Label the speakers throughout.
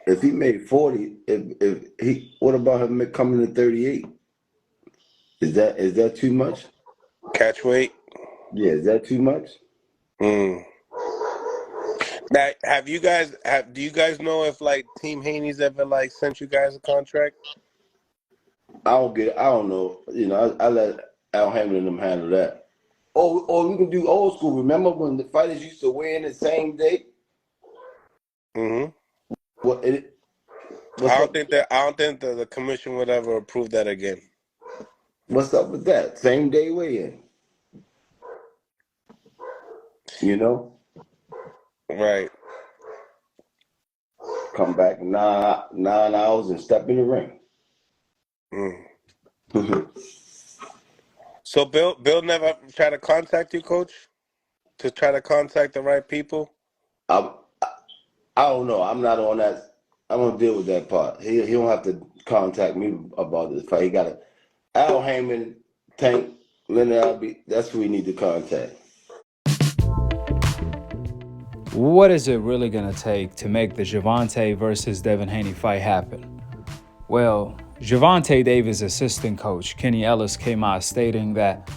Speaker 1: If he made 40, if he, what about him coming to 38? Is that too much?
Speaker 2: Catch weight.
Speaker 1: Yeah, is that too much?
Speaker 2: Mm. Now, do you guys know if like Team Haney's ever like sent you guys a contract?
Speaker 1: I don't know. I let Al Hammond and them handle that. Oh, or we can do old school. Remember when the fighters used to weigh in the same day?
Speaker 2: Hmm.
Speaker 1: What what's up?
Speaker 2: I don't think the commission would ever approve that again.
Speaker 1: What's up with that? Same day weigh in. You know,
Speaker 2: Right.
Speaker 1: come back 9 hours and step in the ring.
Speaker 2: Mm. So Bill never tried to contact you, coach, to try to contact the right people.
Speaker 1: I I don't know. I'm not on that. I don't deal with that part. He don't have to contact me about this fight. He got to Al Heyman, Tank, Leonard Albee. That's who we need to contact.
Speaker 3: What is it really going to take to make the Gervonta versus Devin Haney fight happen? Well, Gervonta Davis' assistant coach, Kenny Ellis, came out stating that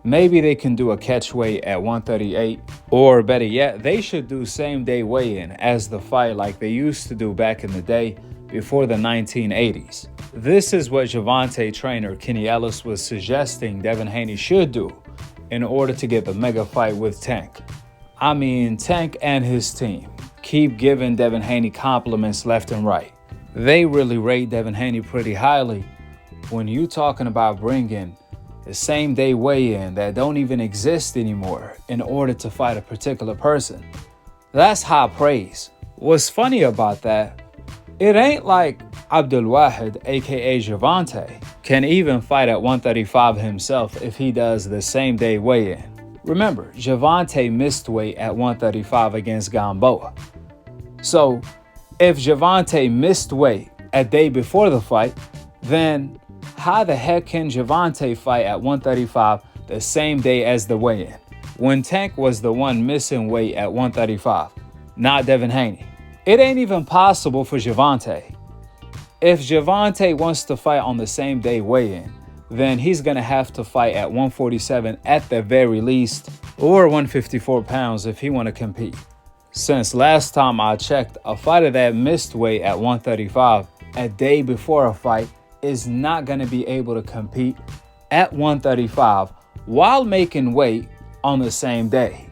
Speaker 3: maybe they can do a catch weight at 138, or better yet, they should do same day weigh in as the fight like they used to do back in the day before the 1980s. This is what Gervonta trainer Kenny Ellis was suggesting Devin Haney should do in order to get the mega fight with Tank. I mean, Tank and his team keep giving Devin Haney compliments left and right. They really rate Devin Haney pretty highly when you talking about bringing the same day weigh-in that don't even exist anymore in order to fight a particular person. That's high praise. What's funny about that, it ain't like Abdul Wahid, aka Gervonta, can even fight at 135 himself if he does the same day weigh-in. Remember, Gervonta missed weight at 135 against Gamboa. So, if Gervonta missed weight a day before the fight, then how the heck can Gervonta fight at 135 the same day as the weigh-in, when Tank was the one missing weight at 135, not Devin Haney? It ain't even possible for Gervonta. If Gervonta wants to fight on the same day weigh-in, then he's gonna have to fight at 147 at the very least, or 154 pounds if he wanna compete. Since last time I checked, a fighter that missed weight at 135 a day before a fight is not going to be able to compete at 135 while making weight on the same day.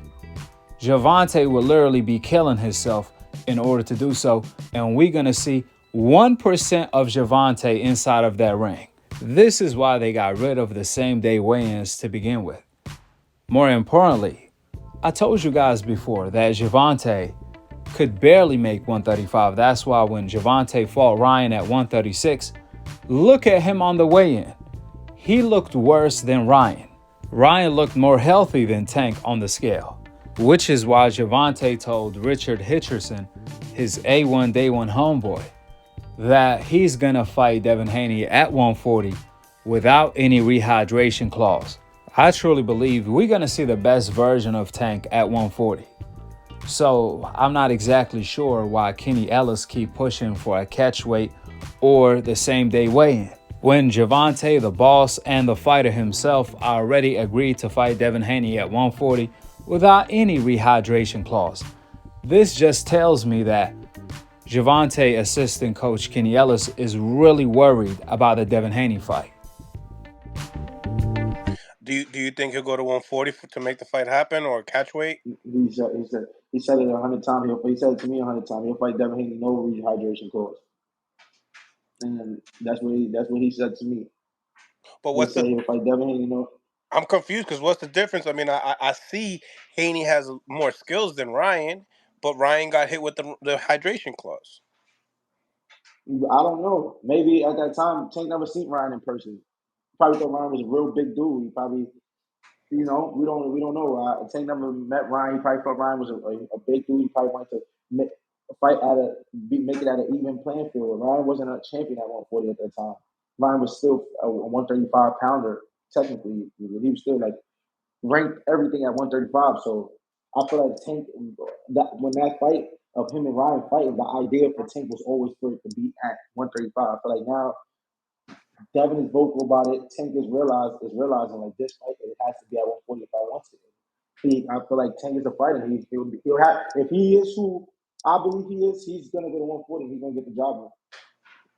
Speaker 3: Gervonta will literally be killing himself in order to do so, and we're going to see 1% of Gervonta inside of that ring. This is why they got rid of the same day weigh-ins to begin with. More importantly, I told you guys before that Gervonta could barely make 135. That's why when Gervonta fought Ryan at 136, look at him on the weigh-in. He looked worse than Ryan. Ryan looked more healthy than Tank on the scale, which is why Gervonta told Richard Hitcherson, his A1 Day 1 homeboy, that he's gonna fight Devin Haney at 140 without any rehydration clause. I truly believe we're gonna see the best version of Tank at 140. So I'm not exactly sure why Kenny Ellis keep pushing for a catch weight or the same day weigh-in, when Gervonta, the boss, and the fighter himself already agreed to fight Devin Haney at 140 without any rehydration clause. This just tells me that Gervonta assistant coach Kenny Ellis is really worried about the Devin Haney fight.
Speaker 2: Do you think he'll go to 140 to make the fight happen or catch weight?
Speaker 4: He said it 100 times. He said it to me 100 times. He'll fight Devin Haney, no rehydration clause, and that's what he said to me.
Speaker 2: But
Speaker 4: He
Speaker 2: what's
Speaker 4: said
Speaker 2: the?
Speaker 4: he'll fight Devin Haney, no.
Speaker 2: I'm confused because what's the difference? I mean, I see Haney has more skills than Ryan, but Ryan got hit with the hydration clause.
Speaker 4: I don't know. Maybe at that time, Tank never seen Ryan in person. Probably thought Ryan was a real big dude. He probably, we don't know. Tank never met Ryan. He probably thought Ryan was a big dude. He probably wanted to make, fight make it at an even playing field. Ryan wasn't a champion at 140 at that time. Ryan was still a 135 pounder. Technically, he was still like ranked everything at 135. So I feel like Tank, that when that fight of him and Ryan fighting, the idea for Tank was always for it to be at 135. I feel like now Devin is vocal about it. Tank is realizing like this fight it has to be at 140 if I want to. I feel like Tank is a fighter. He'll have if he is who I believe he is, he's gonna go to 140. He's gonna get the job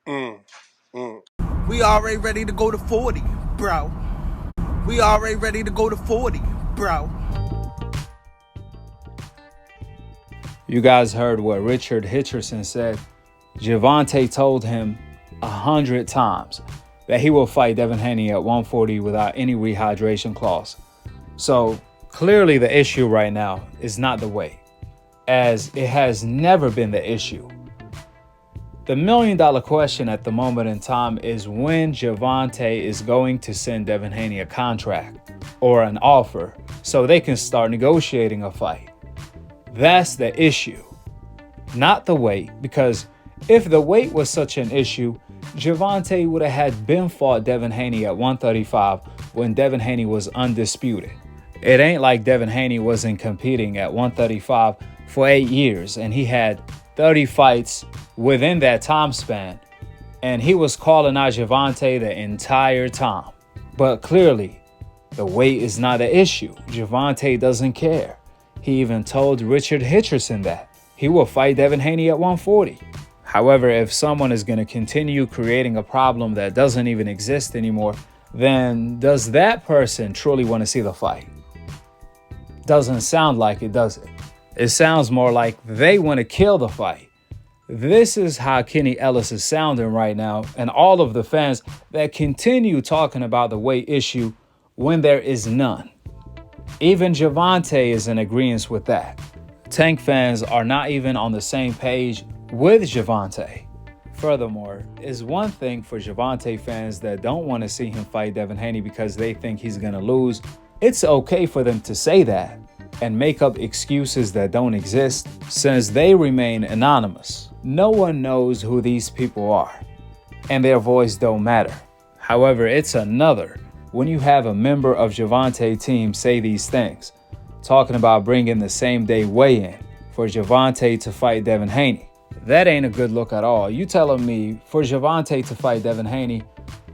Speaker 4: done.
Speaker 5: We already ready to go to 40, bro. We already ready to go to 40, bro.
Speaker 3: You guys heard what Richard Hitcherson said. Gervonta told him 100 times that he will fight Devin Haney at 140 without any rehydration clause. So clearly the issue right now is not the weight, as it has never been the issue. The $1 million question at the moment in time is when Gervonta is going to send Devin Haney a contract or an offer so they can start negotiating a fight. That's the issue, not the weight, because if the weight was such an issue, Gervonta would have had been fought Devin Haney at 135 when Devin Haney was undisputed. It ain't like Devin Haney wasn't competing at 135 for 8 years and he had 30 fights within that time span, and he was calling out Gervonta the entire time. But clearly, the weight is not an issue. Gervonta doesn't care. He even told Richard Hitcherson that he will fight Devin Haney at 140. However, if someone is going to continue creating a problem that doesn't even exist anymore, then does that person truly want to see the fight? Doesn't sound like it, does it? It sounds more like they want to kill the fight. This is how Kenny Ellis is sounding right now, and all of the fans that continue talking about the weight issue when there is none. Even Gervonta is in agreement with that. Tank fans are not even on the same page with Gervonta. Furthermore, it's one thing for Gervonta fans that don't want to see him fight Devin Haney because they think he's going to lose. It's okay for them to say that and make up excuses that don't exist since they remain anonymous. No one knows who these people are, and their voice don't matter. However, it's another when you have a member of Gervonta's team say these things, talking about bringing the same day weigh-in for Gervonta to fight Devin Haney. That ain't a good look at all. You telling me for Gervonta to fight Devin Haney,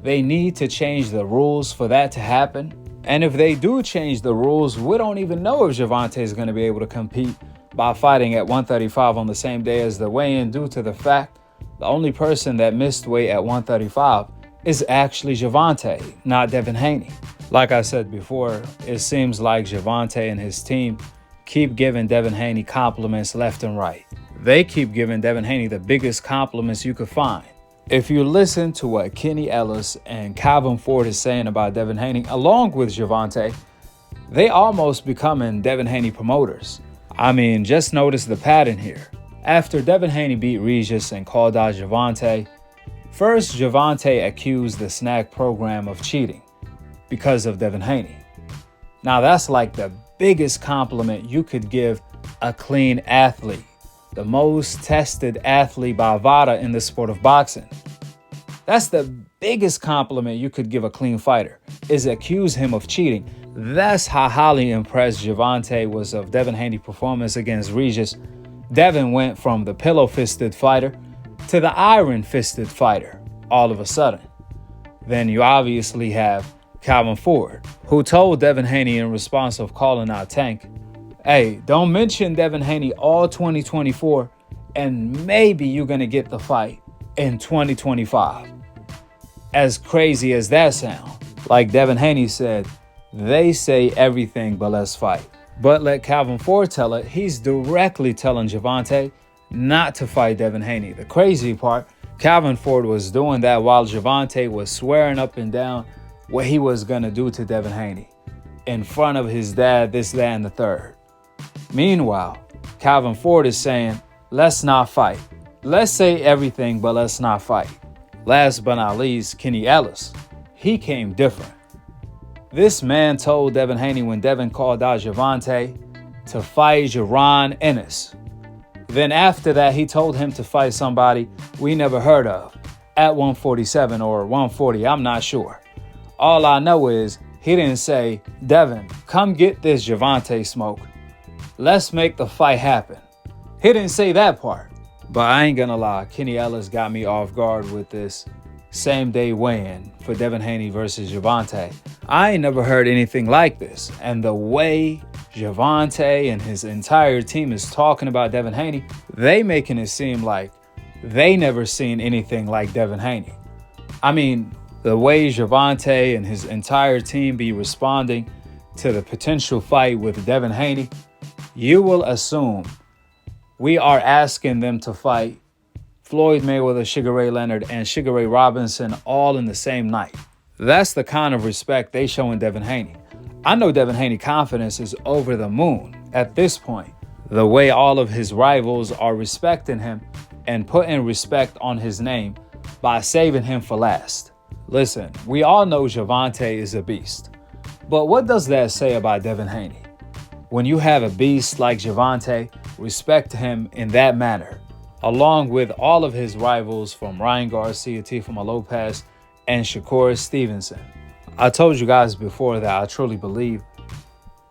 Speaker 3: they need to change the rules for that to happen? And if they do change the rules, we don't even know if Gervonta is going to be able to compete by fighting at 135 on the same day as the weigh-in due to the fact the only person that missed weight at 135 is actually Gervonta, not Devin Haney. Like I said before, it seems like Gervonta and his team keep giving Devin Haney compliments left and right. They keep giving Devin Haney the biggest compliments you could find. If you listen to what Kenny Ellis and Calvin Ford is saying about Devin Haney, along with Gervonta, they almost becoming Devin Haney promoters. I mean, just notice the pattern here. After Devin Haney beat Regis and called out Gervonta, first Gervonta accused the Snack program of cheating because of Devin Haney. Now that's like the biggest compliment you could give a clean athlete, the most tested athlete by VADA in the sport of boxing. That's the biggest compliment you could give a clean fighter, is accuse him of cheating. That's how highly impressed Gervonta was of Devin Haney's performance against Regis. Devin went from the pillow-fisted fighter to the iron-fisted fighter all of a sudden. Then you obviously have Calvin Ford, who told Devin Haney in response of calling out Tank, hey, don't mention Devin Haney all 2024 and maybe you're going to get the fight in 2025. As crazy as that sounds, like Devin Haney said, they say everything but let's fight. But let Calvin Ford tell it, he's directly telling Gervonta not to fight Devin Haney. The crazy part, Calvin Ford was doing that while Gervonta was swearing up and down what he was going to do to Devin Haney in front of his dad, this, that, and the third. Meanwhile, Calvin Ford is saying, let's not fight. Let's say everything, but let's not fight. Last but not least, Kenny Ellis. He came different. This man told Devin Haney when Devin called out Gervonta to fight Jaron Ennis. Then after that, he told him to fight somebody we never heard of at 147 or 140, I'm not sure. All I know is he didn't say, Devin, come get this Gervonta smoke. Let's make the fight happen. He He didn't say that part. But I ain't gonna lie, Kenny Ellis got me off guard with this same day weigh-in for Devin Haney versus Gervonta. I ain't never heard anything like this. And the way Gervonta and his entire team is talking about Devin Haney, they making it seem like they never seen anything like Devin Haney. I mean, the way Gervonta and his entire team be responding to the potential fight with Devin Haney, you will assume we are asking them to fight Floyd Mayweather, Sugar Ray Leonard, and Sugar Ray Robinson all in the same night. That's the kind of respect they showing Devin Haney. I know Devin Haney's confidence is over the moon at this point. The way all of his rivals are respecting him and putting respect on his name by saving him for last. Listen, we all know Gervonta is a beast. But what does that say about Devin Haney? When you have a beast like Gervonta, respect him in that manner, along with all of his rivals from Ryan Garcia, Teofimo Lopez, and Shakur Stevenson. I told you guys before that I truly believe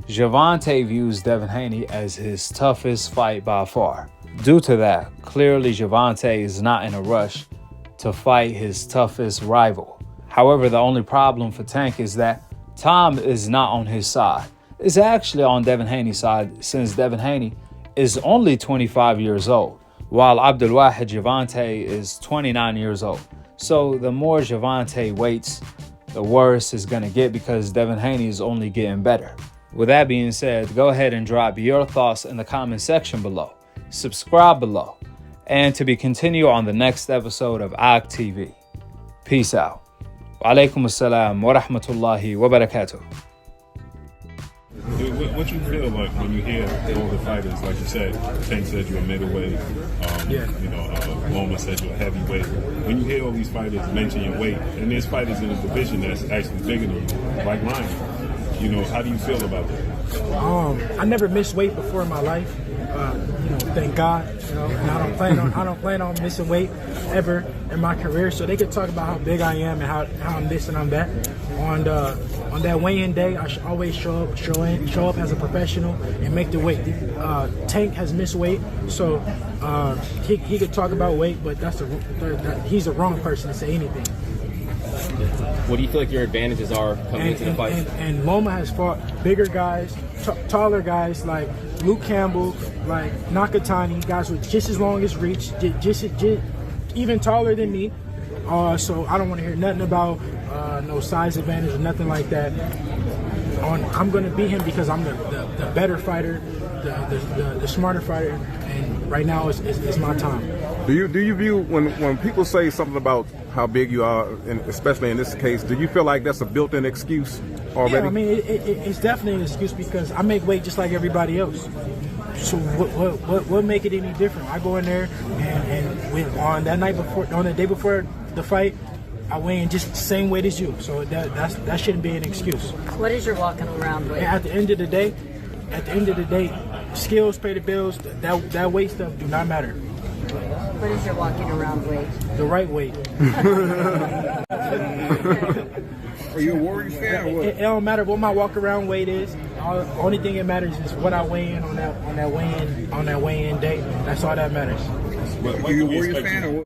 Speaker 3: Gervonta views Devin Haney as his toughest fight by far. Due to that, clearly Gervonta is not in a rush to fight his toughest rival. However, the only problem for Tank is that time is not on his side. It's actually on Devin Haney's side, since Devin Haney is only 25 years old, while Abdulwahid Gervonta is 29 years old. So the more Gervonta waits, the worse it's going to get, because Devin Haney is only getting better. With that being said, go ahead and drop your thoughts in the comment section below. Subscribe below. And to be continued on the next episode of Akhi TV. Peace out. Wa alaikum assalam wa rahmatullahi wa barakatuh.
Speaker 6: What you feel like when you hear all the fighters, like you said, Tank said you're a middleweight, Loma said you're a heavyweight. When you hear all these fighters mention your weight, and there's fighters in the division that's actually bigger than you, like Ryan, how do you feel about that?
Speaker 7: I never missed weight before in my life. Thank God. And I don't plan on missing weight ever in my career. So they could talk about how big I am and how I'm this and I'm that. On that weigh-in day, I should always show up as a professional and make the weight. Tank has missed weight, so he could talk about weight, but he's the wrong person to say anything.
Speaker 8: What do you feel like your advantages are coming into the fight?
Speaker 7: And Loma has fought bigger guys, taller guys like Luke Campbell, like Nakatani, guys with just as long as reach, just even taller than me. So I don't want to hear nothing about no size advantage or nothing like that. I'm going to beat him because I'm the better fighter, the smarter fighter, and right now it's my time.
Speaker 9: Do you view when people say something about how big you are, and especially in this case, do you feel like that's a built-in excuse already?
Speaker 7: Yeah, I mean it's definitely an excuse because I make weight just like everybody else. So what make it any different? I go in there and on the day before the fight, I weigh in just the same weight as you. So that shouldn't be an excuse.
Speaker 10: What is your walking around weight?
Speaker 7: At the end of the day, skills pay the bills. That weight stuff do not matter.
Speaker 10: What is your walking around weight?
Speaker 7: The right weight.
Speaker 9: Are you a Warriors fan or what?
Speaker 7: It don't matter what my walk around weight is. Only thing that matters is what I weigh in on that weigh-in day. That's all that matters.
Speaker 9: Are you a Warriors fan or what?